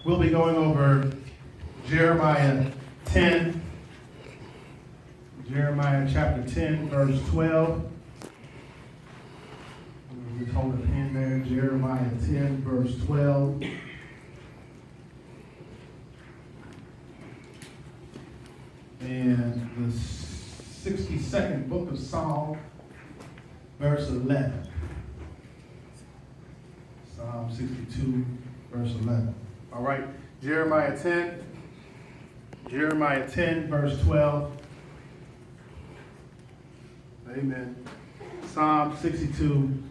We'll be going over Jeremiah 10, Jeremiah chapter 10, verse 12. Just hold a pen there, Jeremiah 10, verse 12. And the 62nd book of Psalm, verse 11. Psalm 62, verse 11. All right, Jeremiah 10, verse 12. Amen. Psalm 62,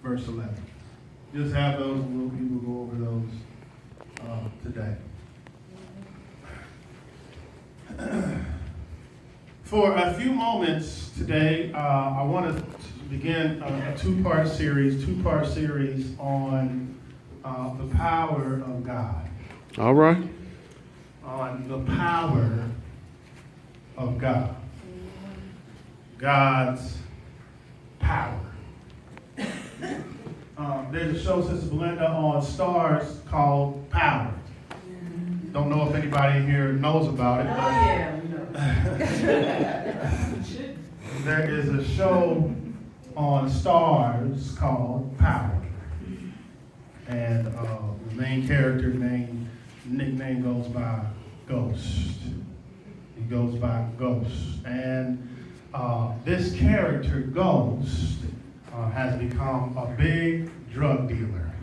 verse 11. Just have those, and we will go over those today. For a few moments today, I want to begin a two-part series on the power of God. All right. On the power of God. God's power. There's a show, Sister Belinda, on Stars called Power. Don't know if anybody here knows about it. There is a show on Stars called Power. And the main character nickname goes by Ghost. He goes by Ghost. And this character, Ghost, has become a big drug dealer.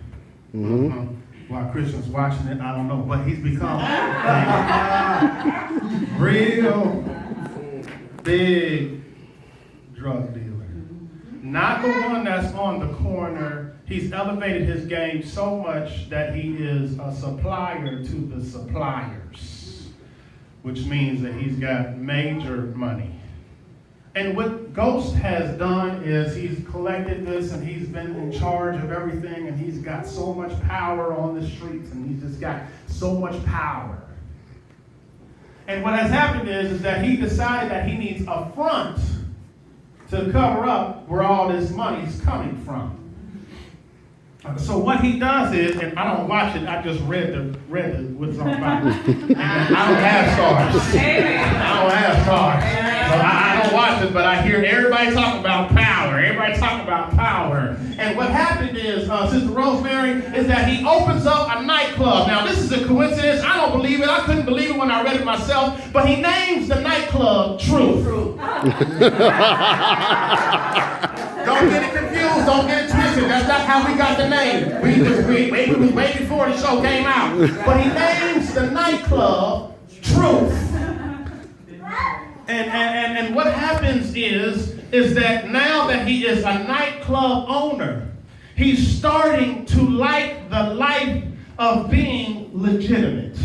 Mm-hmm. While Christians watching it, I don't know, but he's become a real big drug dealer. Not the one that's on the corner. He's elevated his game so much that he is a supplier to the suppliers, which means that he's got major money. And what Ghost has done is he's collected this and he's been in charge of everything, and he's got so much power on the streets, and he's just got so much power. And what has happened is that he decided that he needs a front to cover up where all this money's coming from. So what he does is, and I don't watch it, I just read what's on Bible. I don't have Stars. I don't have Stars. So I don't watch it, but I hear everybody talk about power. Everybody talk about power. And what happened is, Sister Rosemary, is that he opens up a nightclub. Now, this is a coincidence. I don't believe it. I couldn't believe it when I read it myself. But he names the nightclub Truth. Don't get it confused. Don't get it twisted. That's not how we got the name. We was way before the show came out. But he names the nightclub Truth. And what happens is that now that he is a nightclub owner, he's starting to like the life of being legitimate.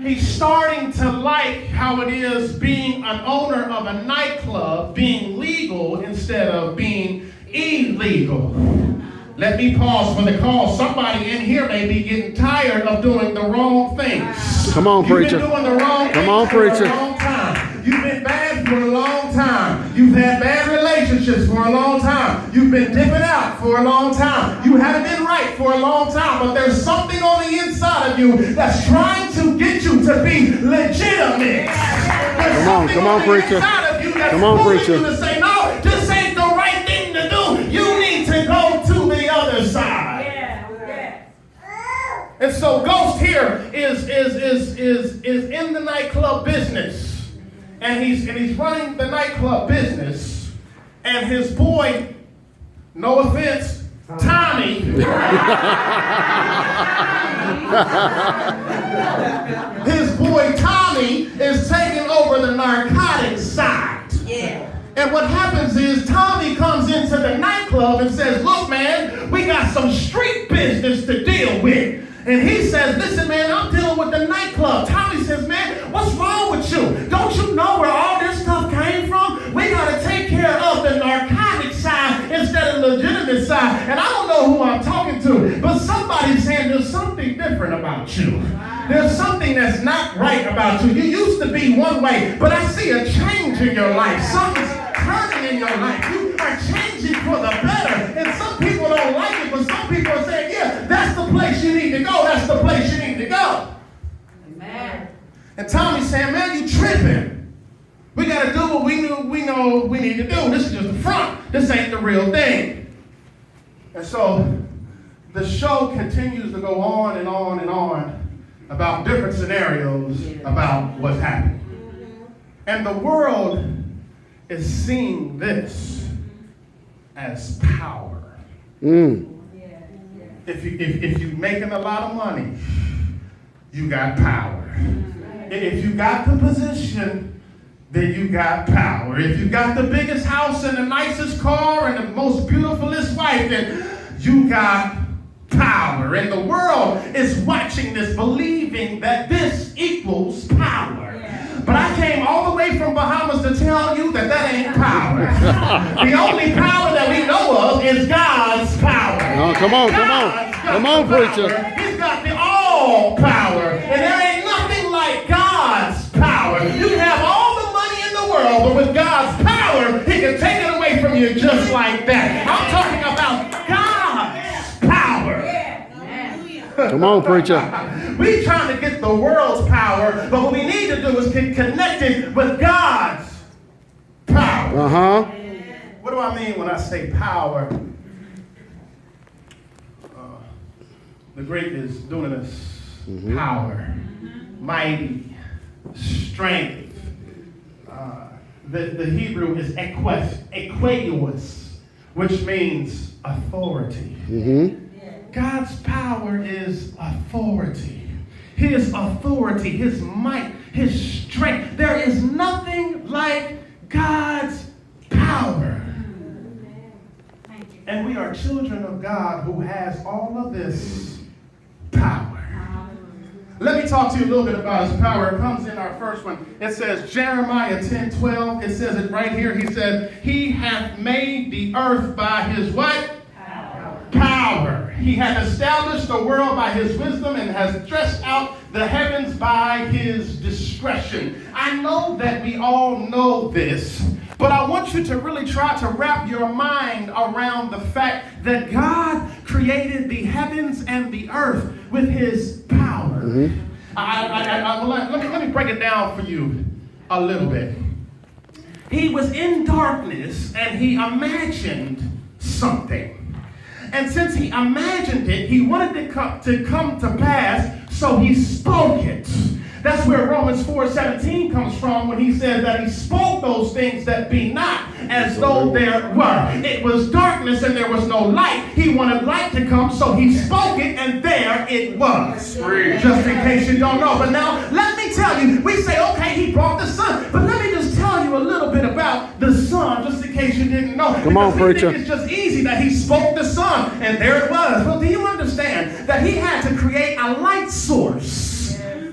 He's starting to like how it is being an owner of a nightclub, being legal instead of being illegal. Let me pause for the call. Somebody in here may be getting tired of doing the wrong things. Come on, preacher. You've been doing the wrong Come on, things preacher. for a long time. You've been bad for a long time. You've had bad relationships for a long time. You've been dipping out for a long time. You haven't been right for a long time, but there's something on the inside of you that's trying to get you to be legitimate. Come on, preacher. Come on, preacher. You to say, no, this ain't the right thing to do. You need to go to the other side. And so Ghost here is in the nightclub business. And he's running the nightclub business. And his boy, no offense, Tommy, his boy Tommy is taking over the narcotics side. Yeah. And what happens is Tommy comes into the nightclub and says, look, man, we got some street business to deal with. And he says, listen, man, I'm dealing with the nightclub. Tommy says, man, what's wrong with you? Don't you know where all this stuff came from? We got to take care of the narcotic side instead of the legitimate side. And I don't know who I'm talking to, but somebody's saying there's something different about you. There's something that's not right about you. You used to be one way, but I see a change in your life. Something's turning in your life. You are changing for the better. And some people don't like it, but some people are saying, yeah, And Tommy's saying, man, you tripping. We got to do what we know we need to do. This is just the front. This ain't the real thing. And so the show continues to go on and on and on about different scenarios about what's happening. And the world is seeing this as power. If you're making a lot of money, you got power. If you got the position, then you got power. If you got the biggest house and the nicest car and the most beautifulest wife, then you got power. And the world is watching this, believing that this equals power. But I came all the way from Bahamas to tell you that that ain't power. The only power that we know of is God's power. Oh, come on, come on. Come on, preacher. He's got the all power. And there ain't nothing like God's power. You can have all the money in the world, but with God's power, he can take it away from you just like that. I'm talking about God's power. Come on, preacher. We trying to get the world's power, but what we need to do is get connected with God's power. Uh-huh. What do I mean when I say power? The Greek is dunamis, power, mighty, strength. The Hebrew is equaios, which means authority. God's power is authority. His authority, his might, his strength. There is nothing like God's power. And we are children of God who has all of this power. Let me talk to you a little bit about his power. It comes in our first one. It says Jeremiah 10:12. It says it right here. He said, he hath made the earth by his what? Power. He hath established the world by his wisdom and has stretched out the heavens by his discretion. I know that we all know this, but I want you to really try to wrap your mind around the fact that God created the heavens and the earth with his power. Let me break it down for you a little bit. He was in darkness and he imagined something. And since he imagined it, he wanted it to come to pass, so he spoke it. That's where Romans 4:17 comes from when he says that he spoke those things that be not as though there were. It was darkness and there was no light. He wanted light to come, so he spoke it and there it was. Just in case you don't know. But now, let me tell you, we say, okay, he brought the sun. But let me just tell you a little bit about the sun, just in case you didn't know. Come on, preacher. It's just easy that he spoke the sun and there it was. Well, do you understand that he had to create a light source?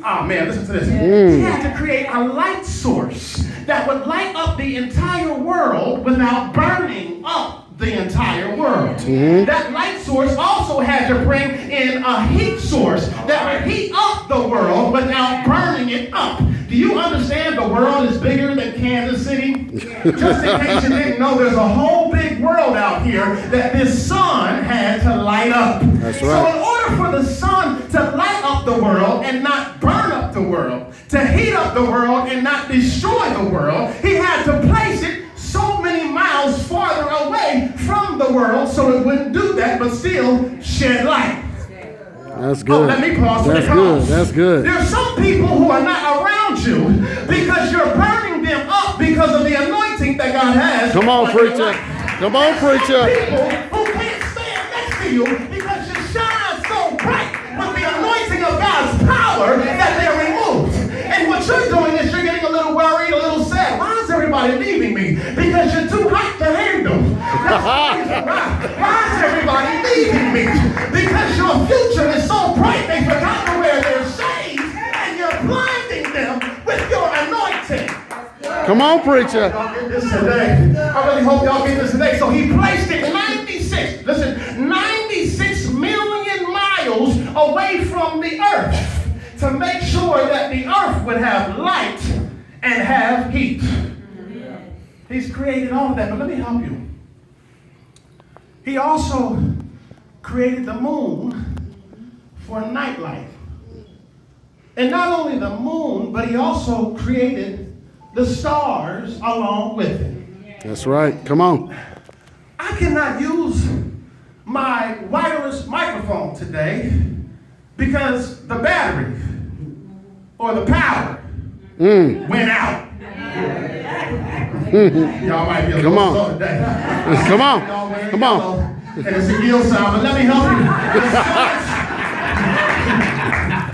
Oh man, listen to this. He had to create a light source that would light up the entire world without burning up the entire world. That light source also had to bring in a heat source that would heat up the world without burning it up. Do you understand the world is bigger than Kansas City? Just in case you didn't know, there's a whole big world out here that this sun had to light up. That's right. So in order for the sun to light up the world and not burn up the world, to heat up the world and not destroy the world, he had to place it so many miles farther away from the world so it wouldn't do that but still shed light. That's good. Oh, let me pause. That's good. That's good. There are some people who are not around you because you're burning them up because of the anointing that God has. Come on, preacher. Come on, preacher. People who can't stand next to you because you shine so bright with the anointing of God's power that they're removed. And what you're doing is you're getting a little worried, a little sad. Why is everybody leaving me? Because you're too hot to handle. That's the reason why. Why is everybody leaving me? Because your future is so bright they forgot to wear their shades and you're blinding them with your anointing. Come on, preacher. Y'all get this today. I really hope y'all get this today. So he placed it 96 million miles away from the earth to make sure that the earth would have light and have heat. He's created all of that, but let me help you. He also created the moon for night light. And not only the moon, but he also created the stars along with it. That's right. Come on. I cannot use my wireless microphone today because the battery or the power went out. Y'all might be a Come little on. slow today. Come on. Y'all wearing Come on. yellow, and it's a yield sound, but let me help you.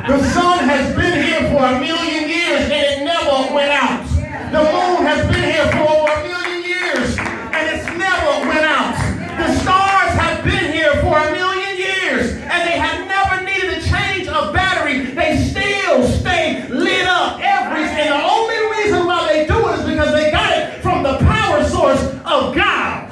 The sun has been here for 1,000,000 years and it never went out. The moon has been here for over 1,000,000 years and it's never went out. The stars have been here for 1,000,000 years and they have never needed a change of battery. They still stay lit up and the only reason why they do it is because they got it from the power source of God.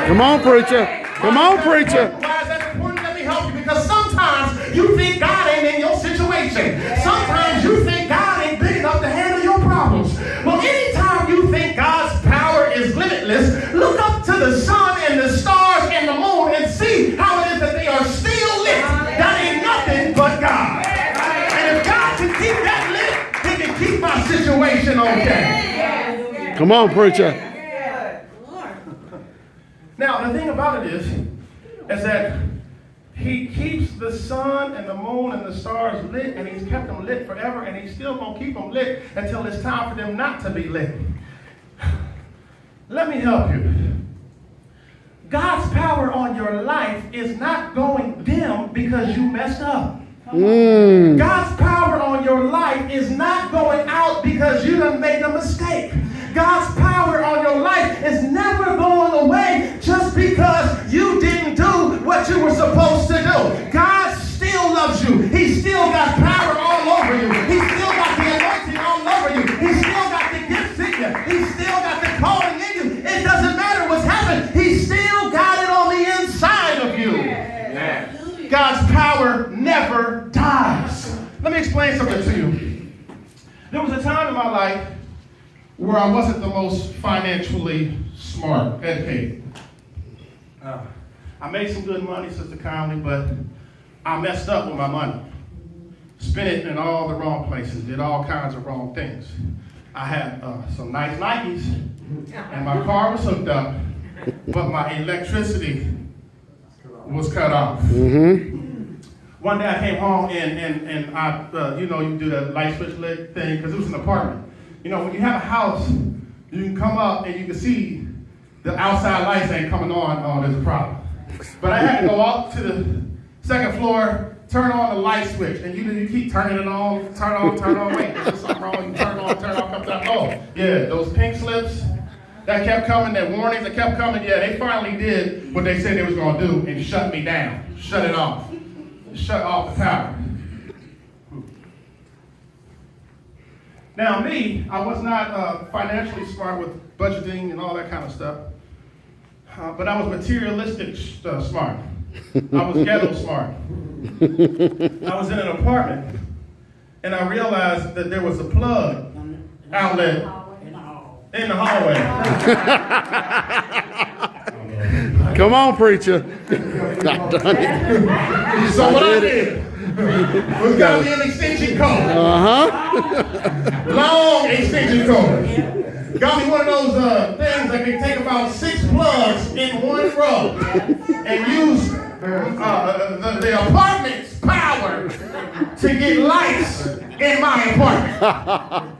Come on, preacher. Come on, preacher. Why is that important? Let me help you. Because sometimes you think God ain't in your situation. Sometimes you think God ain't big enough to handle your problems. Well, anytime you think God's power is limitless, look up to the sun and the stars and the moon and see how it is that they are still lit. That ain't nothing but God. And if God can keep that lit, he can keep my situation okay. Come on, preacher. Now, the thing about it is that he keeps the sun and the moon and the stars lit, and he's kept them lit forever, and he's still going to keep them lit until it's time for them not to be lit. Let me help you. God's power on your life is not going dim because you messed up. God's power on your life is not going out because you done made a mistake. God's power on your life is never going away just because you didn't do what you were supposed to do. God still loves you. He still got power all over you. He still got the anointing all over you. He still got the gifts in you. He still got the calling in you. It doesn't matter what's happened. He still got it on the inside of you. Yeah. God's power never dies. Let me explain something to you. There was a time in my life where I wasn't the most financially smart, educated. I made some good money, Sister Conley, but I messed up with my money. Spent it in all the wrong places, did all kinds of wrong things. I had some nice Nikes, and my car was hooked up, but my electricity was cut off. One day I came home and I, you do the light switch lit thing, because it was an apartment. You know, when you have a house, you can come up and you can see the outside lights ain't coming on. Oh, there's a problem. But I had to go up to the second floor, turn on the light switch, and you keep turning it on, turn on, wait, there's something wrong, you turn on, comes out. Oh, yeah, those pink slips that kept coming, that warnings that kept coming, yeah, they finally did what they said they was going to do and shut me down, shut it off, shut off the power. Now me, I was not financially smart with budgeting and all that kind of stuff, but I was materialistic smart. I was ghetto smart. I was in an apartment, and I realized that there was a plug outlet in the hallway. Come on, preacher. So what I did was got me an extension cord. Long extension cord. Got me one of those things that can take about 6 plugs in one row and use the apartment's power to get lights in my apartment.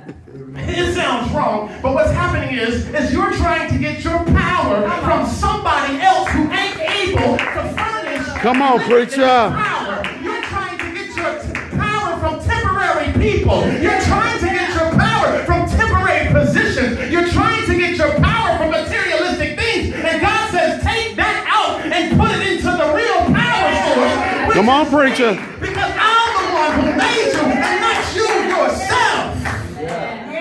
It sounds wrong, but what's happening is you're trying to get your power from somebody else who ain't able to furnish. Come on, preacher. Power. You're trying to get your power from temporary people. You're trying to get your power from temporary positions. You're trying to get your power from materialistic things. And God says, take that out and put it into the real power source. Come on, preacher. Because I'm the one who made you and not you yourself.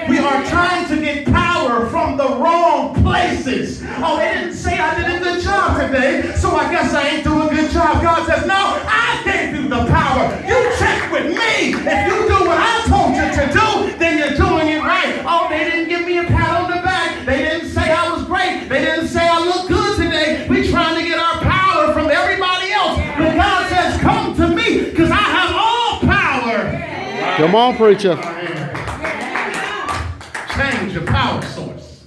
We are trying to get power from the wrong places. Oh, they didn't say I did a good job today, so I guess I ain't doing a good job. God says, no, I gave you the power. You check with me. If you do what I told you to do, then you're doing it right. Oh, they didn't give me a pat on the back. They didn't say I was great. They didn't say I look good today. We're trying to get our power from everybody else. But God says, come to me, because I have all power. Come on, preacher. Change your power source.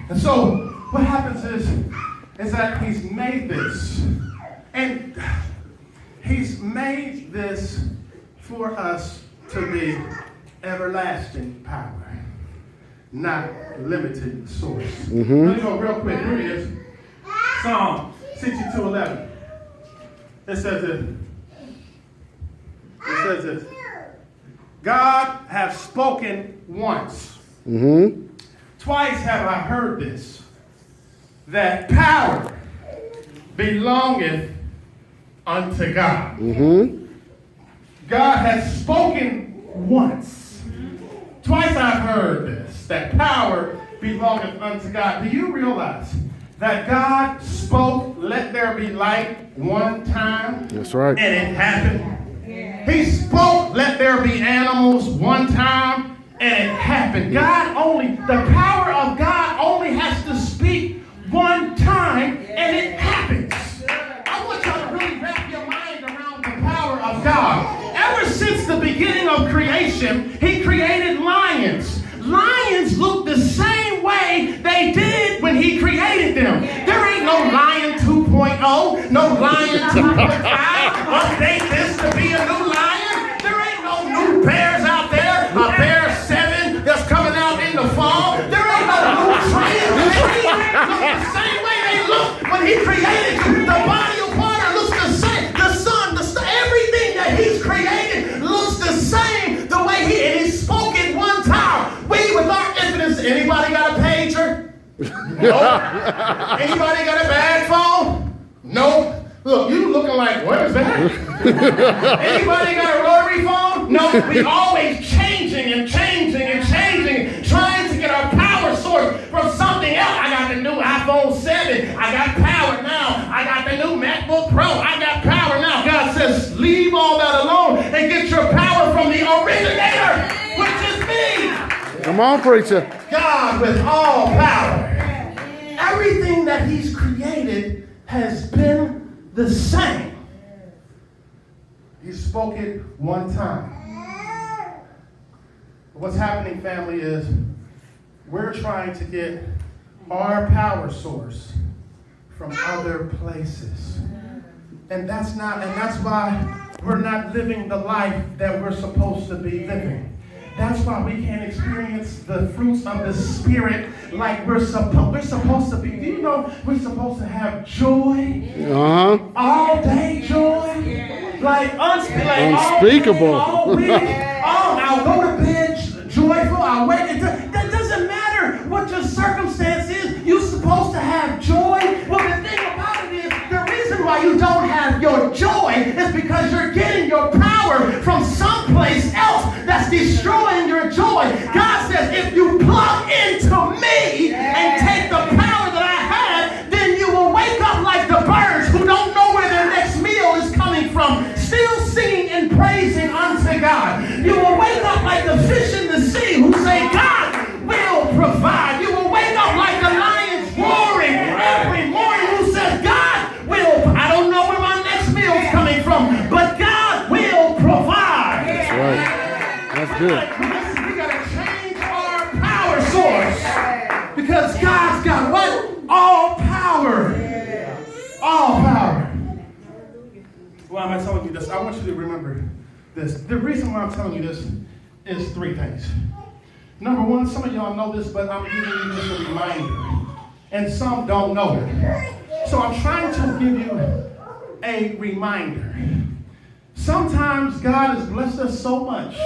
And so what happens is that he's made this. And he's made this for us to be everlasting power, not limited source. Let me go real quick. Here it is. Psalm 62:11. It says this. It says this. God hath spoken once. Twice have I heard this, that power belongeth unto God. God has spoken once. Twice I've heard this, that power belongeth unto God. Do you realize that God spoke, let there be light, one time? That's right. And it happened. He spoke, let there be animals, one time, and it happened. The power of God only has to speak one time, and it happens. I want y'all to really wrap your mind around the power of God. Ever since the beginning of creation, he created lions. Lions look the same way they did when he created them. There ain't no Lion 2.0, no Lion 2.5. Update this to be a new lion. There ain't no new bears out there. A bear 7 that's coming out in the fall. There ain't no new trans. They look the same way they look when he created you. The body of water looks the same. The sun, everything that he's created looks the same the way he spoke it one time. We with our infinite. Anybody got a pager? Nope. Anybody got a bag phone? Nope. Look, you looking like, what is that? Anybody got a rotary phone? No, we always changing and changing and changing, trying to get our power source from something else. I got the new iPhone 7. I got power now. I got the new MacBook Pro. I got power now. God says, leave all that alone and get your power from the originator, which is me. Come on, preacher. God with all power. Everything that he's created has been the same. He spoke it one time. What's happening, family, is we're trying to get our power source from other places. And that's why we're not living the life that we're supposed to be living. That's why we can't experience the fruits of the Spirit like we're supposed to be. Do you know we're supposed to have joy? All day joy? Like unspeakable. All week. I'll go to bed joyful. I'll wake. That doesn't matter what your circumstance is. You're supposed to have joy. Well, the thing about it is, the reason why you don't have your joy is because you're getting your power from someplace else that's destroying your joy. God says, if you plug into me and take the power that I have, then you will wake up like the birds who don't know where their next meal is coming from, still singing and praising unto God. You will wake up like the fish in the sea who say, God will provide. You will wake up like the lions roaring every morning who says, God will. I don't know where my next meal is coming from, but God will provide. That's right. That's good. We got to change our power source because God's got what? All power. All power. Why am I telling you this? I want you to remember this. The reason why I'm telling you this is 3 things. Number 1, some of y'all know this, but I'm giving you just a reminder. And some don't know it. So I'm trying to give you a reminder. Sometimes God has blessed us so much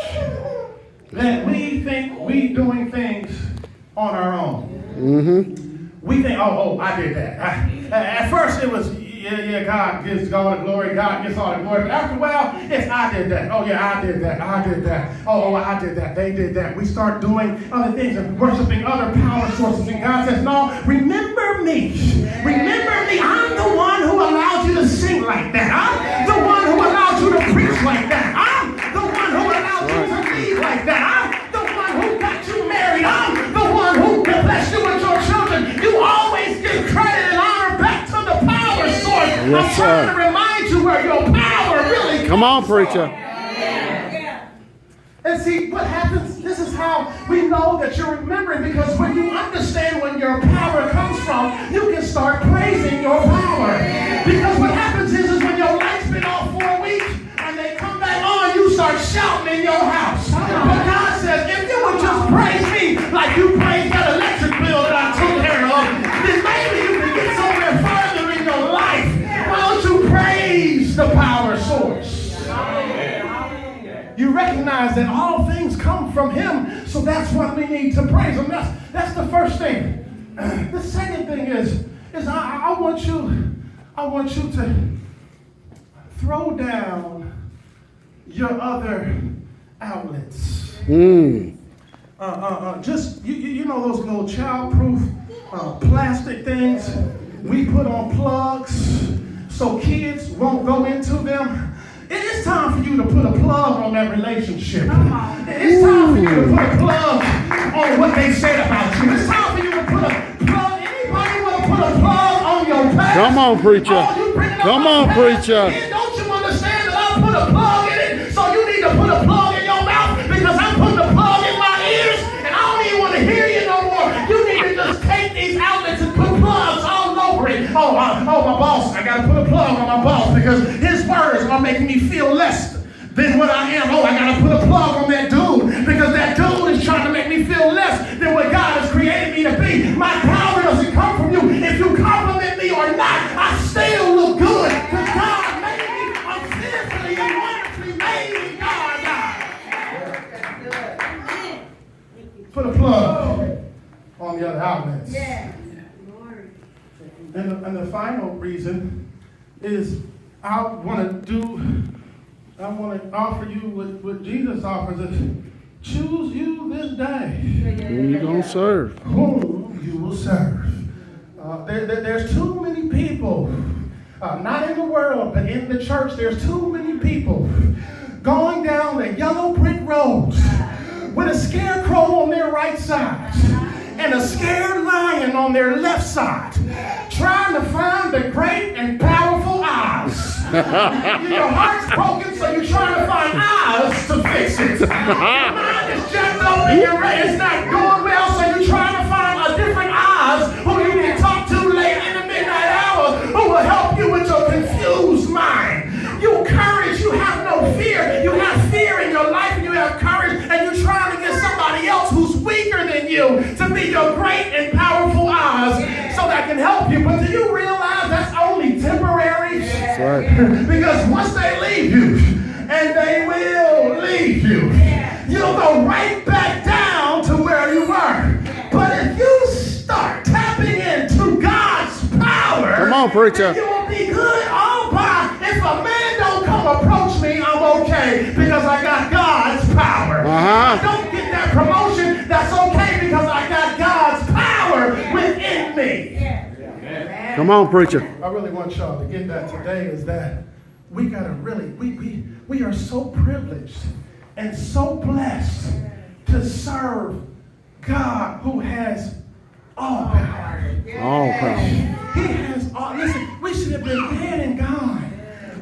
that we think we doing things on our own. We think, oh, I did that. At first it was, yeah, God gives all the glory. God gets all the glory. But after a while, it's I did that. Oh, yeah, I did that. I did that. Oh, I did that. They did that. We start doing other things and worshiping other power sources. And God says, no, remember me. Remember me. I'm the one who allowed you to sing like that. I'm the one who allowed you to preach like that. I'm the one who allowed you to lead like that. I'm the one who got you married. I'm the one who blessed you with your children. You always give credit and honor back to the power source. Yes, I'm trying to remind you where your power really comes Come on, preacher. from. And see, what happens, this is how we know that you're remembering, because when you understand when your power comes from, you can start praising your power. Because what happens is when your lights been off for a week and they come back on, you start shouting in your house. But God says, if you would just praise me like you praise that electric bill that I took care of, then maybe you can get somewhere further in your life. Why don't you praise the power source? You recognize that all things come from him, so that's what we need to praise him. That's the first thing. The second thing is I want you to throw down your other outlets. Just you know those little childproof plastic things we put on plugs so kids won't go into them. It is time for you to put a plug on that relationship. It's time for you to put a plug on what they said about you. It's time for you to put a plug. Anybody want to put a plug on your past? Come on, preacher. Come on, preacher. Don't you understand that I put a plug in it? So you need to put a plug in your mouth, because I'm putting a plug in my ears and I don't even want to hear you no more. You need to just take these outlets and put plugs all over it. Oh, my boss, I got to put a plug on my boss because his words are making me feel less than what I am. Oh, I got to put a plug on that dude because that dude is trying to make me feel less than what God has created me to be. My power doesn't come from you. If you compliment me or not, I still look good because God made me. I'm fearfully and wonderfully made in God's eyes. Put a plug on the other outlets. Yeah. And the final reason is I want to offer you what Jesus offers us. Choose you this day. Who you gonna serve? Whom you will serve. There's too many people, not in the world, but in the church, there's too many people going down the yellow brick roads with a scarecrow on their right side and a scared lion on their left side, trying to find the great and powerful Oz. Your heart's broken, so you're trying to find Oz to fix it. Your mind is jacked up and your is not going well, so you're trying to find a different Oz who you can talk to late in the midnight hour who will help you with your confused mind. You courage, you have no fear. You have fear in your life and you have courage, and you're trying to get somebody else who's weaker than you to be your great and powerful Oz so that can help you. But do you realize that's only temporary? That's right. Because once they leave you, and they will leave you, you'll go right back down to where you were. But if you start tapping into God's power, come on, preacher, you will be good all by. If a man don't come approach me, I'm okay because I got God's power. If I don't get that promotion, that's okay because I got God's power within me. Come on, preacher. I really want y'all to get that today is that we gotta really, we are so privileged and so blessed to serve God who has all power. All power. He has all, listen, we should have been dead and gone.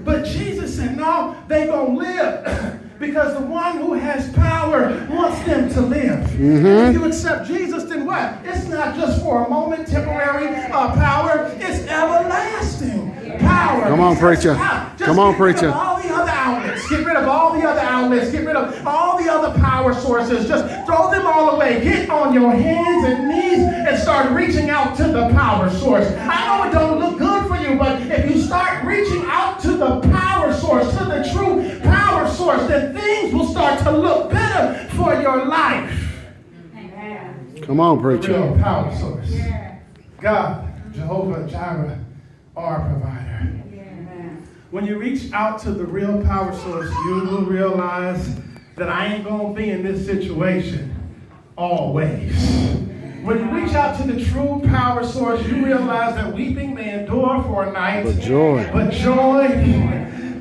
But Jesus said, no, they gonna live because the one who has power wants them to live. If you accept Jesus, then what? It's not just for a moment, temporary power. It's everlasting power. Come on, preacher. Come on, preacher. All the other outlets. Get rid of all the other outlets. Get rid of all the other power sources. Just throw them all away. Get on your hands and knees and start reaching out to the power source. I know it don't look good for you, but if you start reaching out to the power source, to the true power source, then things will start to look better for your life. Come on, preacher. The real power source. God, Jehovah Jireh, our provider. When you reach out to the real power source, you will realize that I ain't going to be in this situation always. When you reach out to the true power source, you realize that weeping may endure for a night, but joy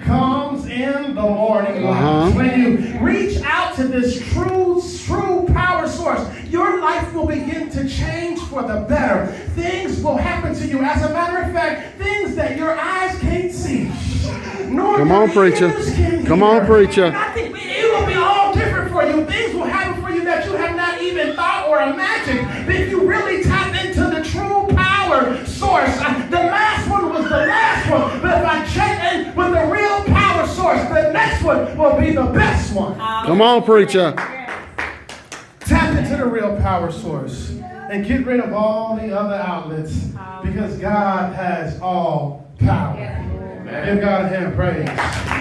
comes in the morning light. When you reach out to this true power source, your life will begin to change for the better. Things will happen to you. As a matter of fact, things that your eyes can't see. Come on, preacher. Come on, preacher. I think it will be all different for you will be the best one. Come on, preacher. Tap into the real power source and get rid of all the other outlets because God has all power. Give God a hand of praise.